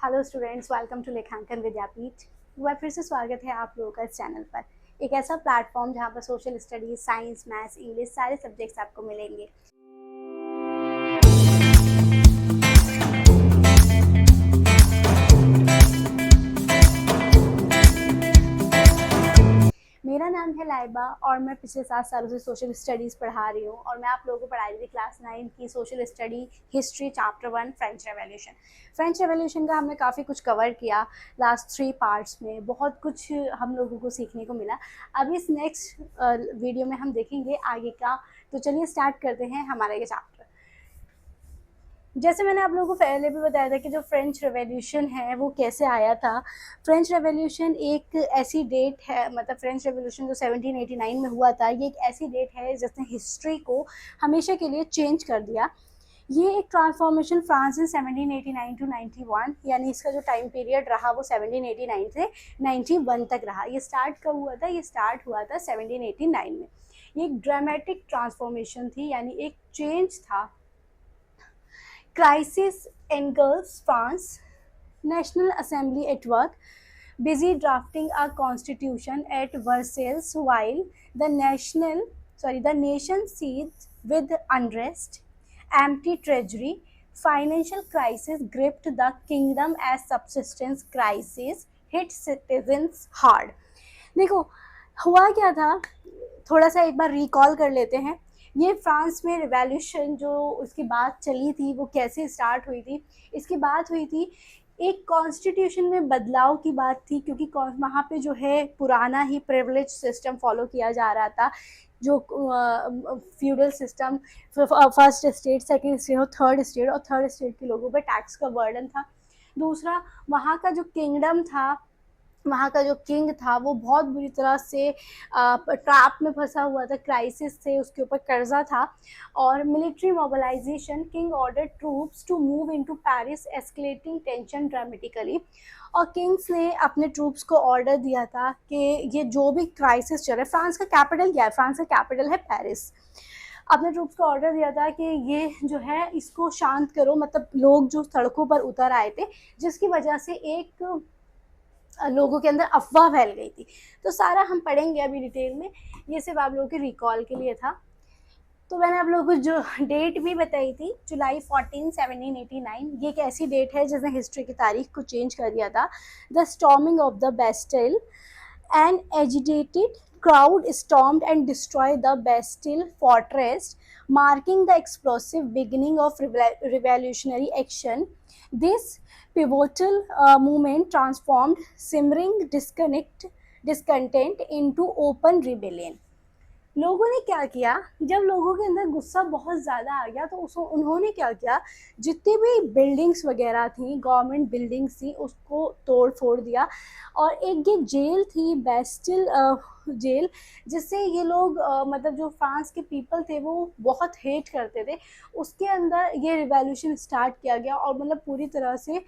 Hello students, welcome to लेखांकन विद्यापीठ। एक बार फिर से स्वागत है आप लोगों का इस चैनल पर। एक ऐसा प्लेटफॉर्म जहां पर social studies, science, maths, English सारे सब्जेक्ट्स आपको मिलेंगे। मेरा नाम है लाइबा और मैं पिछले 7 सालों से सोशल स्टडीज़ पढ़ा रही हूँ और मैं आप लोगों को पढ़ा रही थी क्लास 9 की social study history chapter 1 French revolution. French revolution का हमने काफ़ी कुछ कवर किया लास्ट 3 पार्ट्स में, बहुत कुछ हम लोगों को सीखने को मिला। अब इस नेक्स्ट वीडियो में हम देखेंगे आगे का। तो चलिए स्टार्ट करते हैं हमारा ये चैप्टर। जैसे मैंने आप लोगों को पहले भी बताया था कि जो फ्रेंच रेवोल्यूशन है वो कैसे आया था। फ्रेंच रेवोल्यूशन एक ऐसी डेट है, मतलब फ्रेंच रेवोल्यूशन जो 1789 में हुआ था, ये एक ऐसी डेट है जिसने हिस्ट्री को हमेशा के लिए चेंज कर दिया। ये एक ट्रांसफॉर्मेशन फ्रांस इन 1789 टू 91, यानी इसका जो टाइम पीरियड रहा वो 1789 से 91 तक रहा। ये स्टार्ट कब हुआ था? ये स्टार्ट हुआ था 1789 में। ये एक ड्रामेटिक ट्रांसफॉर्मेशन थी, यानी एक चेंज था। Crisis engulfs France, National Assembly at work, busy drafting a constitution at Versailles while the nation seethed with unrest, empty treasury, financial crisis gripped the kingdom as subsistence crisis hit citizens hard. देखो हुआ क्या था, थोड़ा सा एक बार recall कर लेते हैं। ये फ्रांस में रिवॉल्यूशन जो उसकी बात चली थी वो कैसे स्टार्ट हुई थी। इसकी बात हुई थी एक कॉन्स्टिट्यूशन में बदलाव की बात थी, क्योंकि वहाँ पे जो है पुराना ही प्रिविलेज सिस्टम फॉलो किया जा रहा था, जो feudal system, first state, second state और थर्ड स्टेट के लोगों पे टैक्स का बर्डन था। दूसरा, वहाँ का जो किंगडम था, वहाँ का जो किंग था वो बहुत बुरी तरह से ट्रैप में फंसा हुआ था, क्राइसिस से उसके ऊपर कर्जा था। और military mobilisation, king order troops to move into Paris, escalating tension dramatically. और किंग्स ने अपने ट्रूप्स को ऑर्डर दिया था कि ये जो भी क्राइसिस चल रहा है, फ्रांस का कैपिटल क्या है? फ्रांस का कैपिटल है पेरिस। अपने ट्रूप्स को ऑर्डर दिया था कि ये जो है इसको शांत करो, मतलब लोग जो सड़कों पर उतर आए थे, जिसकी वजह से एक लोगों के अंदर अफवाह फैल गई थी। तो सारा हम पढ़ेंगे अभी डिटेल में, ये सिर्फ आप लोगों के रिकॉल के लिए था। तो मैंने आप लोगों को जो डेट भी बताई थी, जुलाई 14 1789, ये एक ऐसी डेट है जिसने हिस्ट्री की तारीख को चेंज कर दिया था। The storming of the Bastille, an agitated crowd stormed and destroyed the Bastille fortress, marking the explosive beginning of revolutionary action. This pivotal movement transformed simmering discontent into open rebellion. लोगों ने क्या किया, जब लोगों के अंदर गुस्सा बहुत ज़्यादा आ गया तो उन्होंने क्या किया, जितनी भी बिल्डिंग्स वगैरह थी, गवर्नमेंट बिल्डिंग्स थी, उसको तोड़ फोड़ दिया। और एक ये जेल थी, बेस्टिल जेल, जिससे ये लोग मतलब जो फ्रांस के पीपल थे वो बहुत हेट करते थे, उसके अंदर ये रिवॉल्यूशन स्टार्ट किया गया। और मतलब पूरी तरह से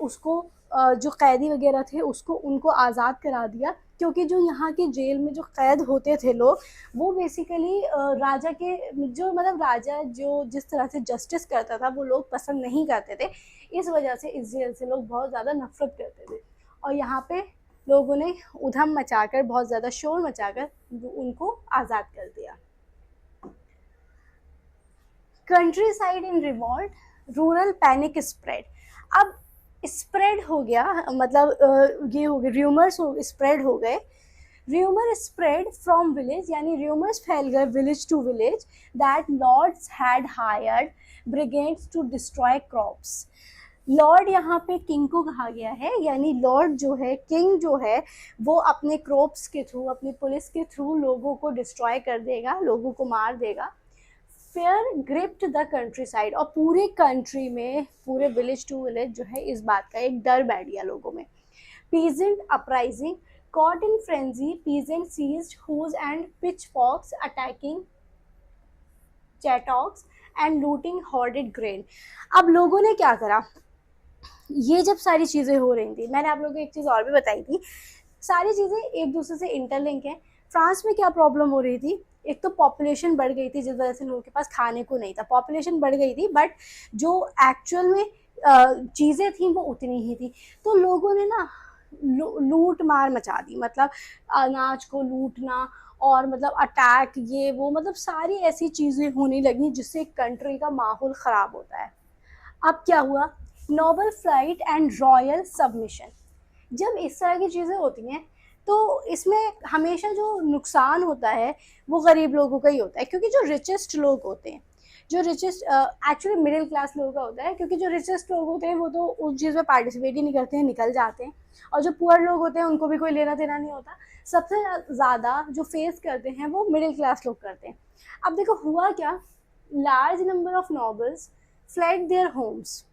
उसको जो कैदी वगैरह थे उसको उनको आज़ाद करा दिया, क्योंकि जो यहाँ के जेल में जो कैद होते थे लोग, वो बेसिकली राजा के जो, मतलब राजा जो जिस तरह से जस्टिस करता था वो लोग पसंद नहीं करते थे। इस वजह से इस जेल से लोग बहुत ज़्यादा नफरत करते थे, और यहाँ पे लोगों ने उधम मचाकर, बहुत ज़्यादा शोर मचाकर उनको आज़ाद कर दिया। कंट्री साइड इन रिवॉल्ट, रूरल पैनिक स्प्रेड। अब स्प्रेड हो गया, मतलब ये हो गया, र्यूमर्स स्प्रेड हो गए। रूमर स्प्रेड फ्रॉम विलेज, यानी रूमर्स फैल गए village to village, that lords had hired brigades to destroy crops. Lord यहाँ पे किंग को कहा गया है, यानी लॉर्ड जो है, किंग जो है, वो अपने क्रॉप्स के थ्रू, अपनी पुलिस के थ्रू लोगों को डिस्ट्रॉय कर देगा, लोगों को मार देगा। Fair gripped the country side, और पूरे कंट्री में, पूरे विलेज टू विलेज जो है, इस बात का एक डर बैठ गया लोगों में। Peasant uprising, caught in frenzy, peasants seized hoes and pitchforks, attacking chattocks and looting hoarded grain. अब लोगों ने क्या करा, ये जब सारी चीज़ें हो रही थी, मैंने आप लोगों को एक चीज़ और भी बताई थी, सारी चीज़ें एक दूसरे से इंटरलिंक हैं। फ्रांस में क्या प्रॉब्लम हो रही थी, एक तो पॉपुलेशन बढ़ गई थी, जिस वजह से लोगों के पास खाने को नहीं था, पॉपुलेशन बढ़ गई थी, बट जो एक्चुअल में चीज़ें थी वो उतनी ही थी। तो लोगों ने ना लूट मार मचा दी, मतलब अनाज को लूटना और मतलब अटैक, ये वो, मतलब सारी ऐसी चीज़ें होने लगी जिससे कंट्री का माहौल ख़राब होता है। अब क्या हुआ, noble flight and royal submission. जब इस तरह की चीज़ें होती हैं तो इसमें हमेशा जो नुकसान होता है वो गरीब लोगों का ही होता है, क्योंकि जो रिचेस्ट लोग होते हैं, जो रिचेस्ट एक्चुअली मिडिल क्लास लोगों का होता है, क्योंकि जो रिचेस्ट लोग होते हैं वो तो उस चीज़ में पार्टिसिपेट ही नहीं करते हैं, निकल जाते हैं। और जो पुअर लोग होते हैं उनको भी कोई लेना देना नहीं होता। सबसे ज़्यादा जो फेस करते हैं वो मिडिल क्लास लोग करते हैं। अब देखो हुआ क्या, large number of nobles fled their homes,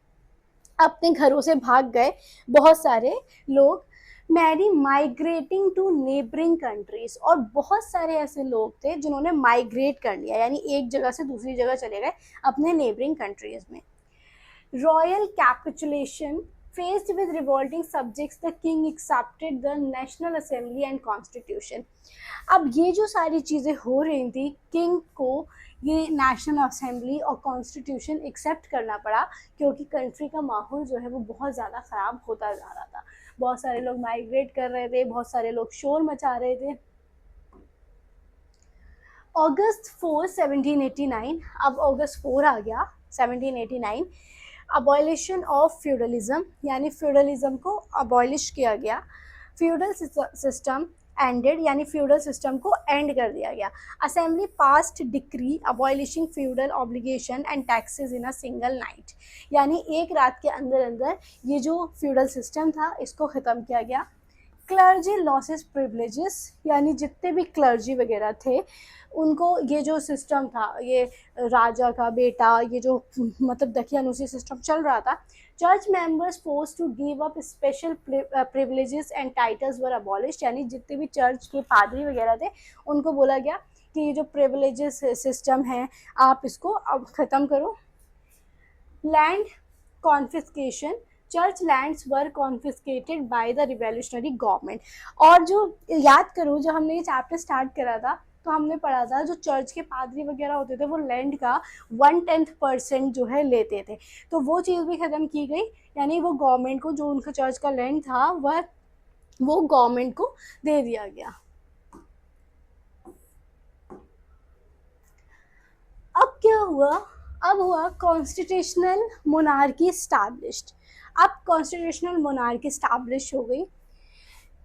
अपने घरों से भाग गए बहुत सारे लोग। Many migrating to neighbouring countries, और बहुत सारे ऐसे लोग थे जिन्होंने माइग्रेट कर लिया, यानी एक जगह से दूसरी जगह चले गए अपने नेबरिंग कंट्रीज में। Royal capitulation, faced with revolting subjects the king accepted the national assembly and constitution। अब ये जो सारी चीज़ें हो रही थी, किंग को ये नेशनल असेंबली और कॉन्स्टिट्यूशन एक्सेप्ट करना पड़ा, क्योंकि कंट्री का माहौल जो है वो बहुत ज़्यादा ख़राब होता जा रहा था। बहुत सारे लोग माइग्रेट कर रहे थे, बहुत सारे लोग शोर मचा रहे थे। अगस्त 4 1789, अब अगस्त 4 आ गया 1789, अबॉलिशन ऑफ फ्यूडलिज्म, यानी फ्यूडलिज्म को अबॉलिश किया गया। फ्यूडल सिस्टम एंडेड, यानी फ्यूडल सिस्टम को एंड कर दिया गया। Assembly passed decree abolishing feudal obligation and taxes in a single night, यानी एक रात के अंदर अंदर ये जो फ्यूडल सिस्टम था इसको ख़त्म किया गया। क्लर्जी लॉसेस प्रिविलेजेस, यानी जितने भी क्लर्जी वगैरह थे उनको ये जो सिस्टम था, ये राजा का बेटा, ये जो मतलब दखियानुसी सिस्टम चल रहा था, church members force to give up special privileges and titles were abolished, यानी जितने भी चर्च के पादरी वगैरह थे उनको बोला गया कि ये जो प्रिविलेजेस सिस्टम है आप इसको अब ख़त्म करो। Land confiscation, church lands were confiscated by the revolutionary government. और जो याद करो, जब हमने ये चैप्टर स्टार्ट करा था तो हमने पढ़ा था जो चर्च के पादरी वगैरह होते थे वो लैंड का 1/10% जो है लेते थे, तो वो चीज़ भी ख़त्म की गई, यानी वो गवर्नमेंट को जो उनका चर्च का लैंड था वह वो गवर्नमेंट को दे दिया गया। अब क्या हुआ, अब हुआ कॉन्स्टिट्यूशनल मोनार्की स्टैब्लिश्ड। अब कॉन्स्टिट्यूशनल मोनार्की स्टैब्लिश हो गई,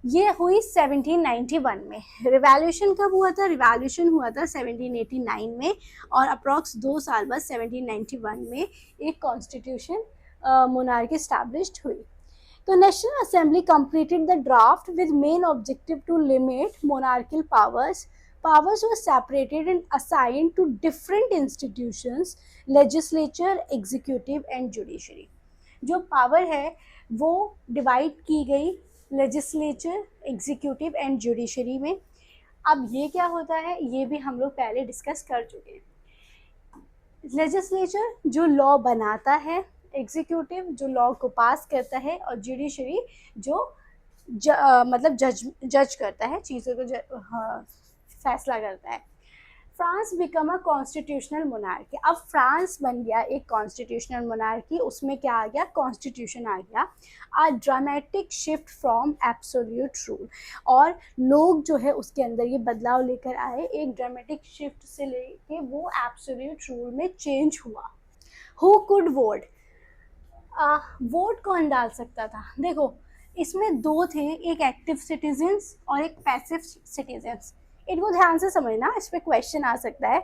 ये हुई 1791 में। रिवॉल्यूशन कब हुआ था, रिवॉल्यूशन हुआ था 1789 में, और अप्रॉक्स 2 साल बाद 1791 में एक कॉन्स्टिट्यूशन मोनार्की स्टैब्लिश्ड हुई। तो national assembly completed the draft with main objective to limit monarchial powers. Powers were separated and assigned to different institutions, legislature, executive and judiciary। जो पावर है वो डिवाइड की गई लेजिस्लेचर, एग्जीक्यूटिव एंड जुडिशरी में। अब ये क्या होता है ये भी हम लोग पहले डिस्कस कर चुके हैं। लेजिस्लेचर जो लॉ बनाता है, एग्जीक्यूटिव जो लॉ को पास करता है, और जुडिशरी जो मतलब जज करता है, चीज़ों को फैसला करता है। France become a constitutional monarchy. अब फ्रांस बन गया एक कॉन्स्टिट्यूशनल मोनार्की, उसमें क्या आ गया, कॉन्स्टिट्यूशन आ गया। A dramatic shift from absolute rule, और लोग जो है उसके अंदर ये बदलाव लेकर आए, एक ड्रामेटिक शिफ्ट से लेके वो एब्सोल्यूट रूल में चेंज हुआ। हु कुड वोट, वोट कौन डाल सकता था, देखो इसमें दो थे, एक एक्टिव सिटीजन्स और एक पैसिव सिटीजन्स। इनको ध्यान से समझना, इस पर क्वेश्चन आ सकता है।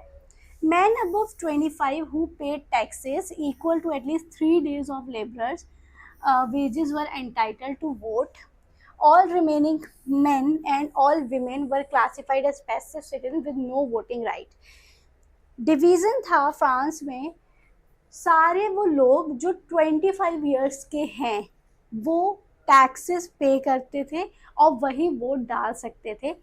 Men above 25 who paid taxes equal to at least 3 days of laborers wages were entitled to vote. All remaining men and all women were classified as passive citizens with no voting right. Division था France में, सारे वो लोग जो 25 years के हैं वो taxes पे करते थे और वही वोट डाल सकते थे,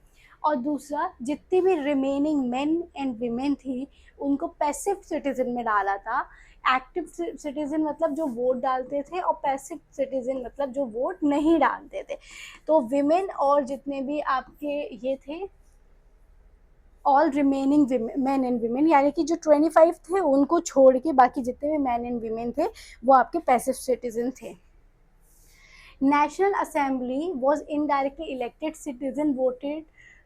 और दूसरा जितनी भी रिमेनिंग मेन एंड वीमेन थी उनको पैसिव सिटीजन में डाला था। एक्टिव सिटीजन मतलब जो वोट डालते थे, और पैसिव सिटीजन मतलब जो वोट नहीं डालते थे। तो विमेन और जितने भी आपके ये थे all remaining man and women, यानी कि जो 25 थे उनको छोड़ के बाकी जितने भी मैन एंड वीमेन थे वो आपके पैसिव सिटीजन थे. National Assembly was indirectly elected citizen voted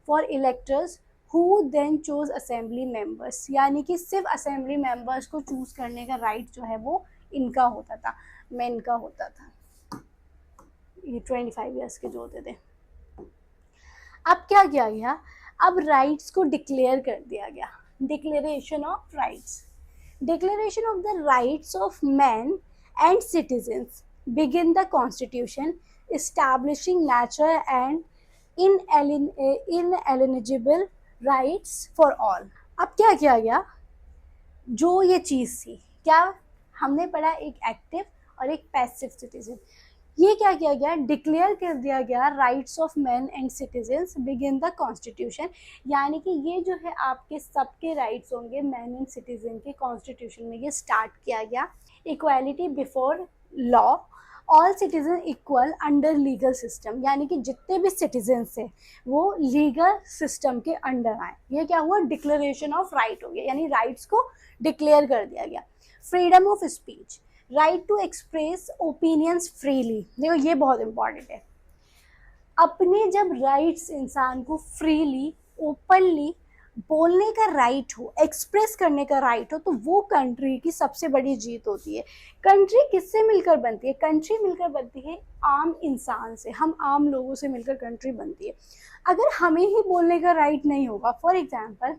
for electors who then chose assembly members. यानी कि सिर्फ असेंबली मेंबर्स को चूज करने का राइट जो है वो इनका होता था, मेन का होता था. ये 25 ईयर्स के जो होते थे. अब क्या किया गया, अब राइट्स को डिक्लेयर कर दिया गया. Declaration of rights. Declaration of the Rights of Men and Citizens begin the Constitution, establishing natural and inalienable rights for all. अब क्या किया गया, जो ये चीज़ थी, क्या हमने पढ़ा, एक एक्टिव और एक पैसिव सिटीजन. ये क्या किया गया, डिक्लेयर कर दिया गया rights of man and citizens begin the constitution. यानी कि ये जो है आपके सबके राइट्स होंगे मैन एंड सिटीजन के, कॉन्स्टिट्यूशन में ये स्टार्ट किया गया. Equality before law, all citizen equal under legal system, यानी कि जितने भी सिटीजन्स थे वो लीगल सिस्टम के अंडर आए. ये क्या हुआ, डिक्लेरेशन ऑफ राइट हो गया, यानी राइट्स को डिक्लेयर कर दिया गया. Freedom of speech, right to express opinions freely. देखो ये बहुत इंपॉर्टेंट है. अपने जब राइट्स इंसान को फ्रीली ओपनली बोलने का राइट हो, एक्सप्रेस करने का राइट हो, तो वो कंट्री की सबसे बड़ी जीत होती है. कंट्री किससे मिलकर बनती है, कंट्री मिलकर बनती है आम इंसान से, हम आम लोगों से मिलकर कंट्री बनती है. अगर हमें ही बोलने का राइट नहीं होगा, फॉर एग्जाम्पल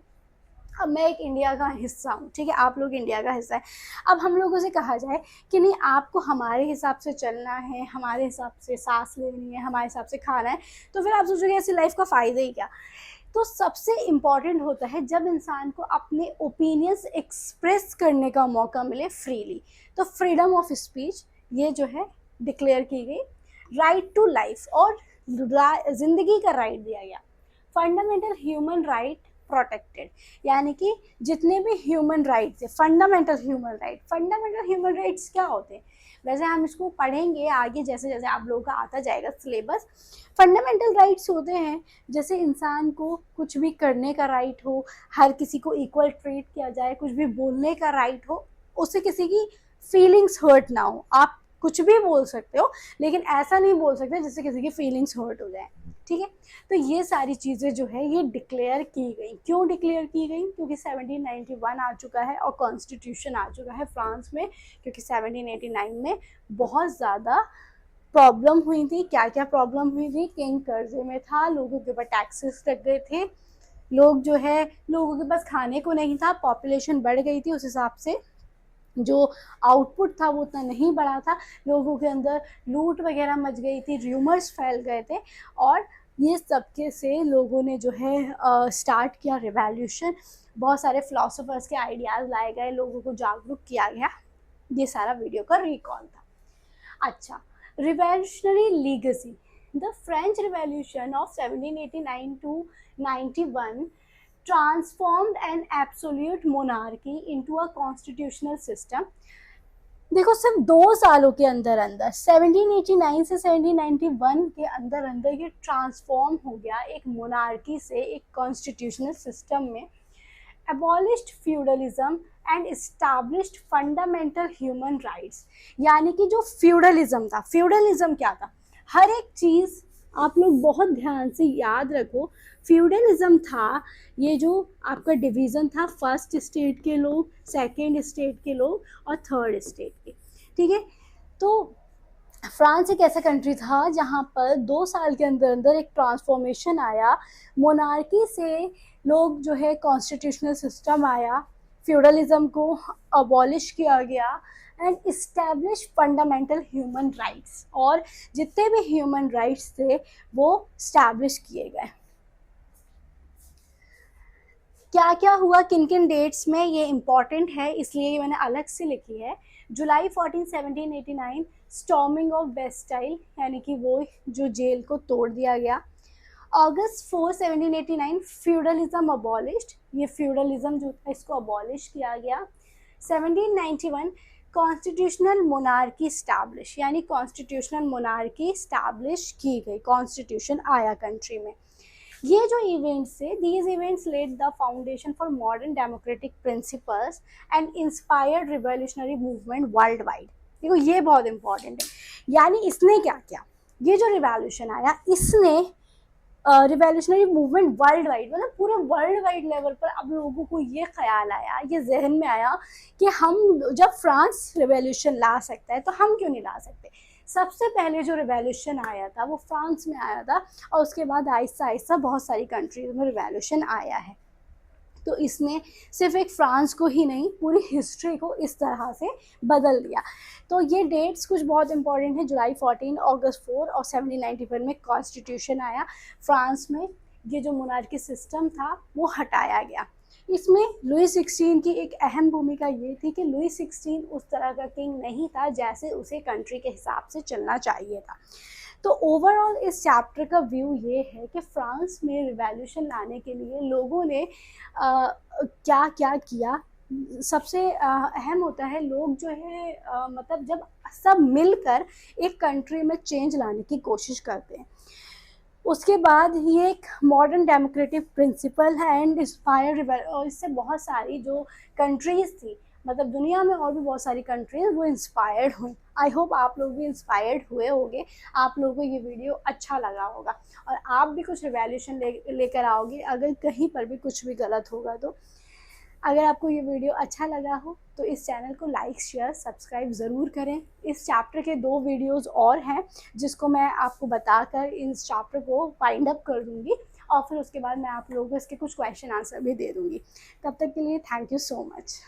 अब मैं एक इंडिया का हिस्सा हूँ, ठीक है, आप लोग इंडिया का हिस्सा है. अब हम लोगों से कहा जाए कि नहीं आपको हमारे हिसाब से चलना है, हमारे हिसाब से सांस लेनी है, हमारे हिसाब से खाना है, तो फिर आप सोचोगे ऐसी लाइफ का फ़ायदा ही क्या. तो सबसे इम्पॉर्टेंट होता है जब इंसान को अपने ओपिनियंस एक्सप्रेस करने का मौका मिले फ्रीली. तो फ्रीडम ऑफ स्पीच ये जो है डिक्लेयर की गई. राइट टू लाइफ, और ज़िंदगी का राइट दिया गया. फंडामेंटल ह्यूमन राइट प्रोटेक्टेड, यानी कि जितने भी ह्यूमन राइट्स है, फंडामेंटल ह्यूमन राइट्स क्या होते हैं, वैसे हम इसको पढ़ेंगे आगे जैसे जैसे आप लोगों का आता जाएगा सिलेबस. फंडामेंटल राइट्स होते हैं जैसे इंसान को कुछ भी करने का राइट हो, हर किसी को इक्वल ट्रीट किया जाए, कुछ भी बोलने का राइट हो, उससे किसी की फीलिंग्स हर्ट ना हो. आप कुछ भी बोल सकते हो लेकिन ऐसा नहीं बोल सकते जिससे किसी की फीलिंग्स हर्ट हो जाए, ठीक है. तो ये सारी चीज़ें जो है ये डिक्लेयर की गई. क्यों डिक्लेयर की गई, क्योंकि 1791 आ चुका है और कॉन्स्टिट्यूशन आ चुका है फ्रांस में, क्योंकि 1789 में बहुत ज़्यादा प्रॉब्लम हुई थी. क्या क्या प्रॉब्लम हुई थी, किंग कर्जे में था, लोगों के ऊपर टैक्सेस लग गए थे, लोग जो है लोगों के पास खाने को नहीं था, पॉपुलेशन बढ़ गई थी, उस हिसाब से जो आउटपुट था वो उतना नहीं बढ़ा था, लोगों के अंदर लूट वगैरह मच गई थी, र्यूमर्स फैल गए थे, और ये सबके से लोगों ने जो है स्टार्ट किया रिवॉल्यूशन. बहुत सारे फिलोसोफर्स के आइडियाज़ लाए गए, लोगों को जागरूक किया गया. ये सारा वीडियो का रिकॉल था. अच्छा, revolutionary legacy. The French revolution of 1789 to 91 transformed an absolute monarchy into a constitutional system. देखो सिर्फ 2 सालों के अंदर अंदर 1789 से 1791 के अंदर अंदर ये ट्रांसफॉर्म हो गया एक मोनार्की से एक कॉन्स्टिट्यूशनल सिस्टम में. abolished feudalism and established fundamental human rights. यानी कि जो फ्यूडलिज्म था, फ्यूडलिज्म क्या था, हर एक चीज़ आप लोग बहुत ध्यान से याद रखो. फ्यूडलिज्म था ये जो आपका डिवीज़न था, फर्स्ट स्टेट के लोग, सेकंड स्टेट के लोग और थर्ड स्टेट के, ठीक है. तो फ्रांस एक ऐसा कंट्री था जहाँ पर 2 साल के अंदर अंदर एक ट्रांसफॉर्मेशन आया, मोनार्की से लोग जो है कॉन्स्टिट्यूशनल सिस्टम आया, फ्यूडलिज्म को अबॉलिश किया गया and establish fundamental human rights, और जितने भी ह्यूमन राइट्स थे वो इस्टेब्लिश किए गए. क्या क्या हुआ किन किन डेट्स में, ये इम्पॉर्टेंट है इसलिए ये मैंने अलग से लिखी है. जुलाई 14 1789 स्टॉर्मिंग ऑफ बेस्टाइल, यानी कि वो जो जेल को तोड़ दिया गया. अगस्त 4 1789 फ्यूडलिज्म अबॉलिश्ड, ये फ्यूडलिज्म जो था इसको अबॉलिश किया गया. 1791 कॉन्स्टिट्यूशनल मोनार्की स्टैब्लिश, यानी कॉन्स्टिट्यूशनल मोनार्की स्टैब्लिश की गई, कॉन्स्टिट्यूशन आया कंट्री में. ये जो इवेंट्स थे, these events led the foundation for modern democratic principles and inspired revolutionary movement world wide. देखो ये बहुत इंपॉर्टेंट है, यानी इसने क्या किया, ये जो रिवॉल्यूशन आया इसने रिवॉल्यूशनरी मूवमेंट वर्ल्ड वाइड, मतलब पूरे वर्ल्ड वाइड लेवल पर अब लोगों को ये ख्याल आया, ये जहन में आया कि हम जब फ्रांस रिवॉल्यूशन ला सकता है तो हम क्यों नहीं ला सकते। सबसे पहले जो रिवॉल्यूशन आया था वो फ्रांस में आया था, और उसके बाद आहिस्ता आहिस्ता बहुत सारी कंट्रीज में रिवॉल्यूशन आया है। तो इसने सिर्फ एक फ्रांस को ही नहीं, पूरी हिस्ट्री को इस तरह से बदल दिया। तो ये डेट्स कुछ बहुत इंपॉर्टेंट है, जुलाई 14, अगस्त 4 और 1791 में कॉन्स्टिट्यूशन आया। फ्रांस में ये जो मोनार्की सिस्टम था वो हटाया गया। इसमें लुई 16 की एक अहम भूमिका ये थी कि लुई 16 उस तरह का किंग नहीं था जैसे उसे कंट्री के हिसाब से चलना चाहिए था। तो ओवरऑल इस चैप्टर का व्यू ये है कि फ्रांस में रिवॉल्यूशन लाने के लिए लोगों ने क्या क्या किया। सबसे अहम होता है लोग जो है मतलब जब सब मिलकर एक कंट्री में चेंज लाने की कोशिश करते हैं। उसके बाद ये एक मॉडर्न डेमोक्रेटिक प्रिंसिपल है एंड इंस्पायर्ड, और इससे बहुत सारी जो कंट्रीज़ थी, मतलब दुनिया में और भी बहुत सारी कंट्रीज वो इंस्पायर्ड हुई। आई होप आप लोग भी इंस्पायर्ड हुए होंगे, आप लोगों को ये वीडियो अच्छा लगा होगा और आप भी कुछ रिवॉल्यूशन लेकर आओगे अगर कहीं पर भी कुछ भी गलत होगा तो। अगर आपको ये वीडियो अच्छा लगा हो तो इस चैनल को लाइक शेयर सब्सक्राइब ज़रूर करें। इस चैप्टर के 2 वीडियोस और हैं जिसको मैं आपको बताकर इस चैप्टर को फाइंड अप कर दूँगी, और फिर उसके बाद मैं आप लोगों को इसके कुछ क्वेश्चन आंसर भी दे दूँगी। तब तक के लिए थैंक यू सो मच।